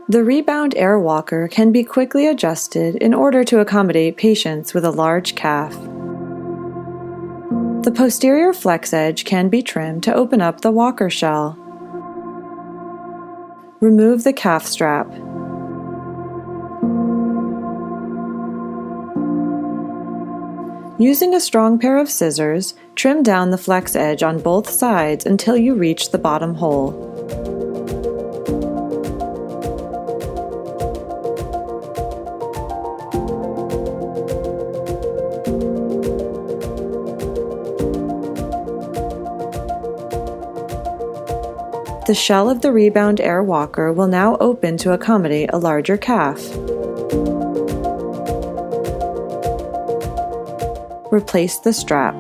The Rebound Air Walker can be quickly adjusted in order to accommodate patients with a large calf. The posterior flex edge can be trimmed to open up the walker shell. Remove the calf strap. Using a strong pair of scissors, trim down the flex edge on both sides until you reach the bottom hole. The shell of the Rebound Air Walker will now open to accommodate a larger calf. Replace the strap.